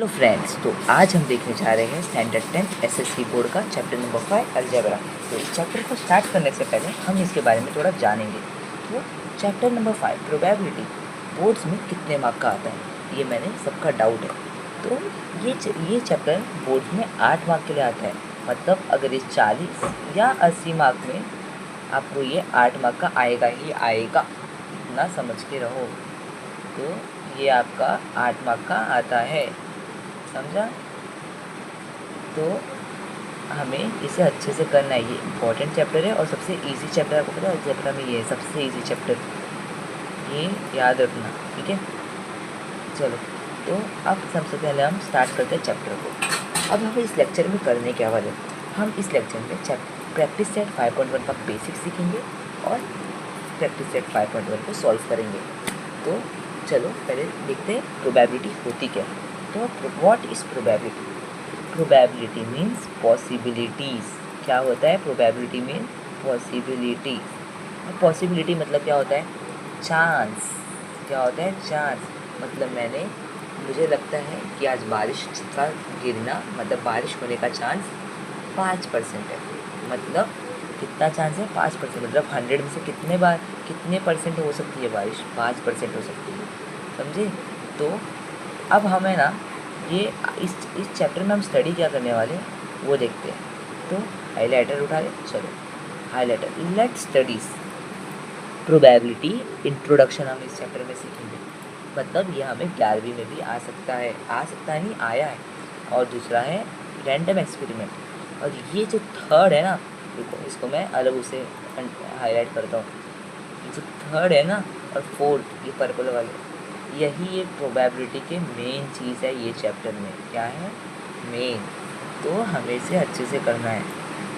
Hello friends, तो आज हम देखने जा रहे हैं स्टैंडर्ड 10 एसएससी बोर्ड का चैप्टर नंबर 5 अलजेब्रा। तो इस चैप्टर को स्टार्ट करने से पहले हम इसके बारे में थोड़ा जानेंगे। तो चैप्टर नंबर 5 प्रोबेबिलिटी बोर्ड्स में कितने मार्क का आता है, ये मैंने सबका डाउट है। तो ये चैप्टर बोर्ड्स में 8 मार्क के लिए आता है। मतलब अगर इस 40 या 80 मार्क में आपको ये 8 मार्क का आएगा ही आएगा, इतना समझ के रहो। तो ये आपका 8 मार्क का आता है, समझा। तो हमें इसे अच्छे से करना है। ये इम्पॉर्टेंट चैप्टर है और सबसे इजी चैप्टर, आपको पता है अलजेब्रा में ये है सबसे इजी चैप्टर, ये याद रखना, ठीक है। चलो, तो अब सबसे पहले हम स्टार्ट करते हैं चैप्टर को। अब हमें इस लेक्चर में करने क्या वाले, हम इस लेक्चर में प्रैक्टिस सेट 5.1 का बेसिक सीखेंगे और प्रैक्टिस सेट 5.1 को सॉल्व करेंगे। तो चलो पहले देखते हैं प्रोबेबिलिटी होती क्या है। तो what is probability? Probability means possibilities. क्या होता है प्रोबेबिलिटी मीन्स? पॉसिबिलिटी। और पॉसिबिलिटी मतलब क्या होता है? चांस। क्या होता है? चांस। मतलब मुझे लगता है कि आज बारिश का गिरना, मतलब बारिश होने का चांस 5% है। मतलब कितना चांस है? 5%। मतलब 100 में से कितने परसेंट हो सकती है बारिश? 5% हो सकती है, समझे। तो अब हमें ना ये इस चैप्टर में हम स्टडी क्या करने वाले हैं वो देखते हैं। तो हाईलाइटर उठा ले, चलो highlighter, let studies probability introduction हम इस चैप्टर में सीखेंगे। मतलब ये हमें 11वीं में भी आ सकता है, नहीं आया है। और दूसरा है रैंडम एक्सपेरिमेंट। और ये जो थर्ड है ना, देखो इसको मैं अलग उसे हाईलाइट करता हूँ। जो थर्ड है ना और फोर्थ, ये पर्पल वाले, यही एक प्रोबेबिलिटी के मेन चीज़ है ये चैप्टर में। क्या है? मेन। तो हमें इसे अच्छे से करना है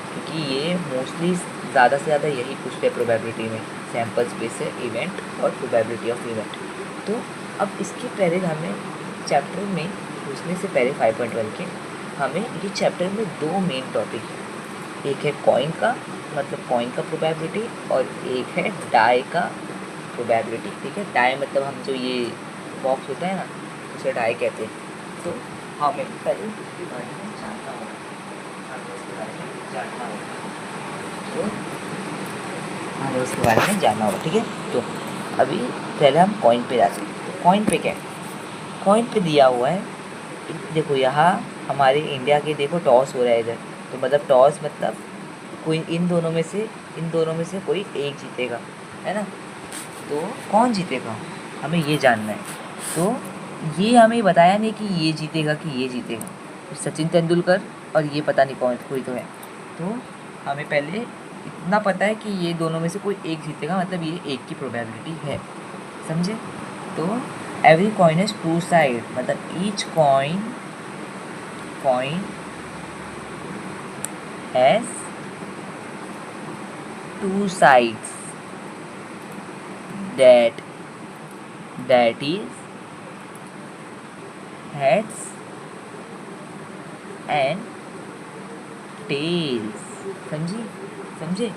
क्योंकि ये मोस्टली ज़्यादा से ज़्यादा यही पूछते हैं प्रोबेबिलिटी में, सैम्पल स्पेस है, इवेंट और प्रोबेबिलिटी ऑफ इवेंट। तो अब इसके पहले हमें चैप्टर में घुसने से पहले 5.1 के हमें ये चैप्टर में 2 मेन टॉपिक है। एक है कॉइन का, मतलब कॉइन का प्रोबेबिलिटी, और एक है डाई का प्रोबेबिलिटी, ठीक है। डाई मतलब हम जो ये बॉक्स होता है ना, उसे डाई कहते हैं। तो हमें पहले इसके बारे में जानना होगा, तो हमें उसके बारे में जानना होगा, ठीक है। तो अभी पहले हम कॉइन पे जाते हैं। तो कॉइन पे क्या है? कॉइन पे दिया हुआ है, देखो यहाँ हमारे इंडिया के, देखो टॉस हो रहा है इधर। तो मतलब टॉस मतलब कोई इन दोनों में से कोई एक जीतेगा, है ना। तो कौन जीतेगा हमें ये जानना है। तो ये हमें बताया नहीं कि ये जीतेगा कि ये जीतेगा, तो सचिन तेंदुलकर और ये पता नहीं कौन, कोई तो है। तो हमें पहले इतना पता है कि ये दोनों में से कोई एक जीतेगा, मतलब ये एक की प्रोबेबिलिटी है, समझे। तो एवरी कॉइन हैज 2 साइड, मतलब each coin has 2 sides, that is heads and tails। समझे।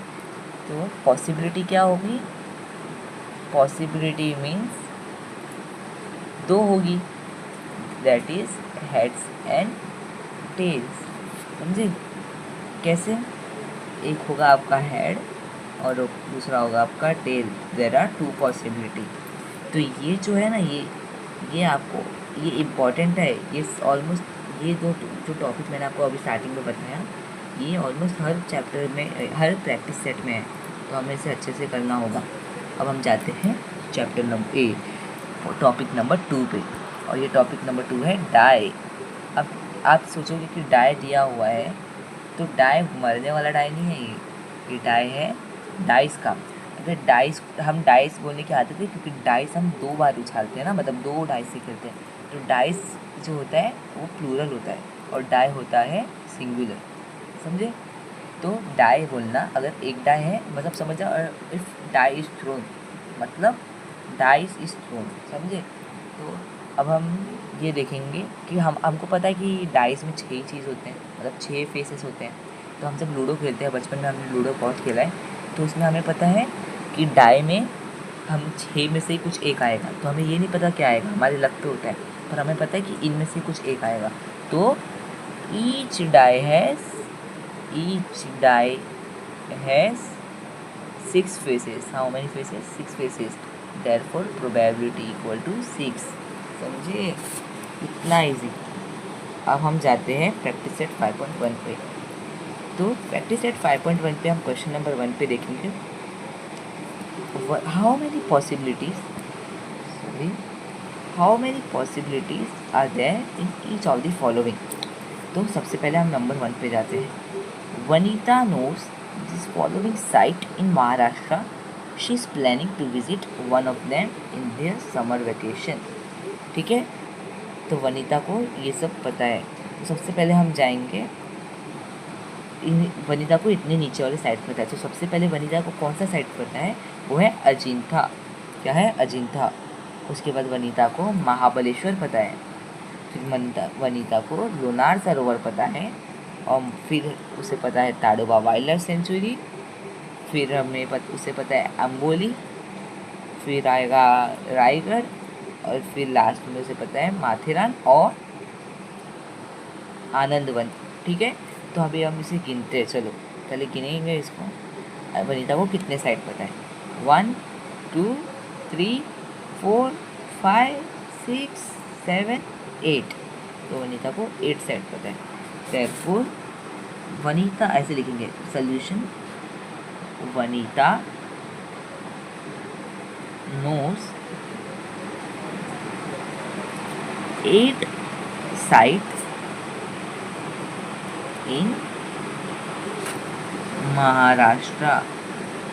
तो पॉसिबिलिटी क्या होगी? पॉसिबिलिटी मीन्स 2 होगी, that is heads and tails, समझे। कैसे? एक होगा आपका हेड और दूसरा होगा आपका टेल। There are 2 possibility. तो ये जो है ना, ये आपको ये इम्पॉर्टेंट है। ये ऑलमोस्ट ये जो टॉपिक मैंने आपको अभी स्टार्टिंग में बताया, ये ऑलमोस्ट हर चैप्टर में, हर प्रैक्टिस सेट में है। तो हमें इसे अच्छे से करना होगा। अब हम जाते हैं चैप्टर नंबर टॉपिक नंबर 2 पे, और ये टॉपिक नंबर 2 है डाई। अब आप सोचोगे कि डाई दिया हुआ है, तो डाई मरने वाला डाई नहीं है, ये डाई है डाइस का। अगर डाइस, हम डाइस बोलने की आदत है क्योंकि डाइस हम 2 बार उछालते हैं ना, मतलब 2 डाइस से खेलते हैं। तो डाइस जो होता है वो प्लूरल होता है और डाई होता है सिंगुलर, समझे। तो डाई बोलना, अगर एक डाई है मतलब समझ जाओ, इफ डाई इज थ्रोन, मतलब डाइस इज थ्रोन, समझे। तो अब हम ये देखेंगे कि हमको पता है कि डाइस में 6 चीज़ होते हैं, मतलब 6 फेसेस होते हैं। तो हम जब लूडो खेलते हैं, बचपन में हमने लूडो बहुत खेला है, तो उसमें हमें पता है कि डाई में हम 6 में से कुछ एक आएगा, तो हमें ये नहीं पता क्या आएगा, हमारे लक पे होता है, पर हमें पता है कि इनमें से कुछ एक आएगा। तो each die has 6 faces. How many faces? 6 faces. Therefore probability equal to 6। समझे? इतना इजी। अब हम जाते हैं प्रैक्टिस सेट 5.1 पे। तो प्रैक्टिस सेट 5.1 पे हम क्वेश्चन नंबर 1 पे देखेंगे, how many possibilities are there in each of the following. तो सबसे पहले हम नंबर 1 पे जाते हैं। Vanita knows this following site in Maharashtra, she is planning to visit one of them in their summer vacation. ठीक है, तो वनीता को ये सब पता है। तो सबसे पहले हम जाएंगे, वनीता को इतने नीचे वाले साइड पता है। तो सबसे पहले वनीता को कौन सा साइड पता है? वो है अजिंठा। क्या है? अजिंठा। उसके बाद वनीता को महाबलेश्वर पता है। फिर वनीता को लोनार सरोवर पता है, और फिर उसे पता है ताडोबा वाइल्ड लाइफ सेंचुरी। फिर उसे पता है अम्बोली, फिर आएगा रायगढ़, और फिर लास्ट में उसे पता है माथेरान और आनंदवन। ठीक है, तो अभी हम इसे गिनते हैं। चलो पहले गिनेंगे इसको। वनीता को कितने साइड पता है? 1 2 3 4 5 6 7 8। तो वनीता को 8 साइड पता है। देयरफॉर वनीता, ऐसे लिखेंगे solution, Vanita knows 8 sites in Maharashtra.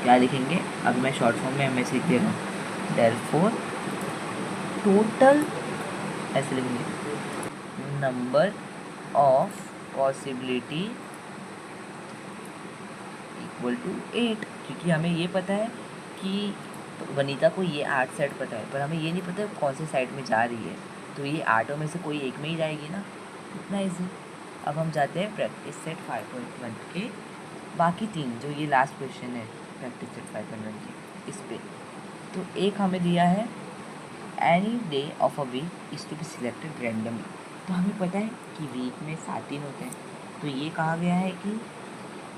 क्या लिखेंगे? अब मैं शॉर्ट फॉर्म में एमएस लिख दे रहा हूँ। देयरफॉर टोटल, ऐसे लिखेंगे, number of possibility equal to 8, क्योंकि हमें ये पता है कि वनीता को ये 8 साइड पता है, पर हमें ये नहीं पता कौन से साइड में जा रही है। तो ये 8 में से कोई एक में ही जाएगी ना, इतना इजी। अब हम जाते हैं प्रैक्टिस सेट 5.1 के बाकी 3, जो ये लास्ट क्वेश्चन है प्रैक्टिस सेट 5.1 के, इस पे। तो एक हमें दिया है, any day of a week is to be selected randomly. तो हमें पता है कि वीक में 7 दिन होते हैं, तो ये कहा गया है कि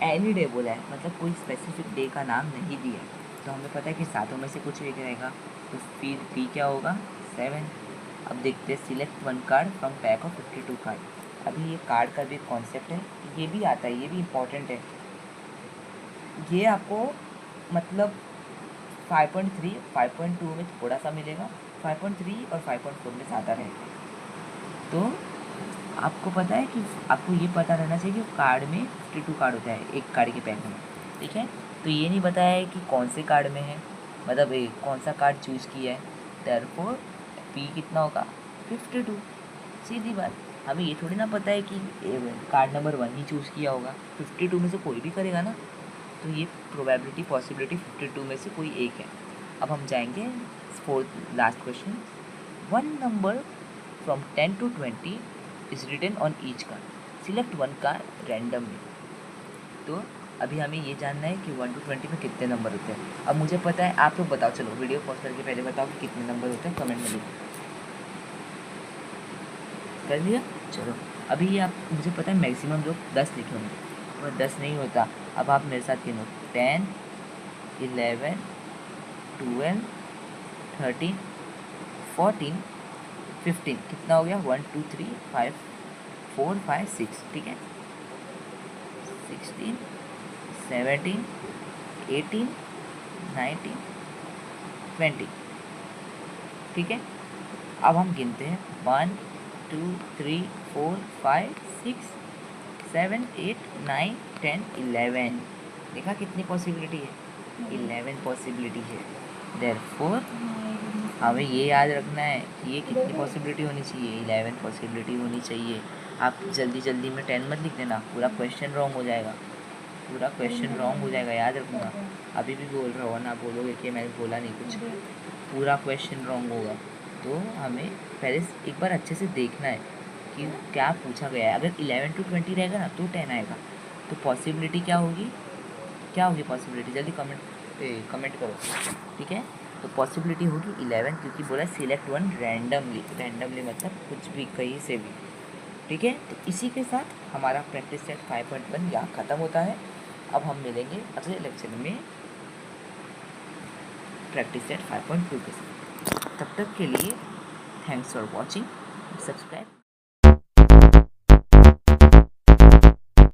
एनी डे बोला है, मतलब कोई स्पेसिफिक डे का नाम नहीं दिया है। तो हमें पता है कि 7 में से कुछ एक रहेगा, तो फिर पी क्या होगा? 7। अब देखते हैं, select 1 card from pack of 52 card. अभी ये कार्ड का भी कॉन्सेप्ट है, ये भी आता है, ये भी इम्पॉर्टेंट है। ये आपको मतलब 5.3 5.2 में थोड़ा सा मिलेगा, 5.3 और 5.4 में ज़्यादा रहेगा। तो आपको पता है कि आपको ये पता रहना चाहिए कि कार्ड में 52 कार्ड होता है एक कार्ड के पैक में। ठीक है, तो ये नहीं बताया है कि कौन से कार्ड में है, मतलब कौन सा कार्ड चूज़ किया है। देयरफॉर पी कितना होगा? 52। सीधी बात, हमें ये थोड़ी ना पता है कि कार्ड नंबर 1 ही चूज़ किया होगा, 52 में से कोई भी करेगा ना। तो ये प्रोबेबिलिटी पॉसिबिलिटी 52 में से कोई एक है। अब हम जाएंगे fourth last question. 1 number from 10 to 20 इज written on each card, select 1 card randomly. तो अभी हमें ये जानना है कि 1 to 20 में कितने नंबर होते हैं। अब मुझे पता है, आप लोग बताओ, चलो वीडियो पॉज करके पहले बताओ कि कितने नंबर होते हैं, कमेंट में लिखो। कर लिया? चलो अभी ये आप, मुझे पता है मैक्सिमम लोग 10 लिखे होंगे, पर 10 नहीं होता। अब आप मेरे साथ गिनो, 10 11 12 13 14 15। कितना हो गया? 1 2 3 5 4 5 6। ठीक है, 16 17 18 19 20। ठीक है, अब हम गिनते हैं 1 2 3 4 5 6 7 8 9 10 11। देखा कितनी पॉसिबिलिटी है? 11 पॉसिबिलिटी है। देयरफॉर हमें ये याद रखना है कि ये कितनी पॉसिबिलिटी होनी चाहिए? 11 पॉसिबिलिटी होनी चाहिए। आप जल्दी जल्दी में 10 मत लिख देना, पूरा क्वेश्चन रॉन्ग हो जाएगा, पूरा क्वेश्चन रॉन्ग हो जाएगा, याद रखना। अभी भी बोल रहा हो ना, बोलोगे कि मैंने बोला नहीं कुछ, पूरा क्वेश्चन रॉन्ग होगा। तो हमें पहले एक बार अच्छे से देखना है कि क्या पूछा गया है। अगर 11 to 20 रहेगा ना तो 10 आएगा। तो पॉसिबिलिटी क्या होगी? क्या होगी पॉसिबिलिटी? जल्दी कमेंट करो। ठीक है, तो पॉसिबिलिटी होगी 11, क्योंकि बोला सिलेक्ट वन रैंडमली, रैंडमली मतलब कुछ भी कहीं से भी। ठीक है, तो इसी के साथ हमारा प्रैक्टिस सेट 5.1 यहाँ ख़त्म होता है। अब हम मिलेंगे अगले लेक्चर में प्रैक्टिस सेट 5.2 के साथ। तब तक के लिए थैंक्स फॉर वॉचिंग, सब्सक्राइब।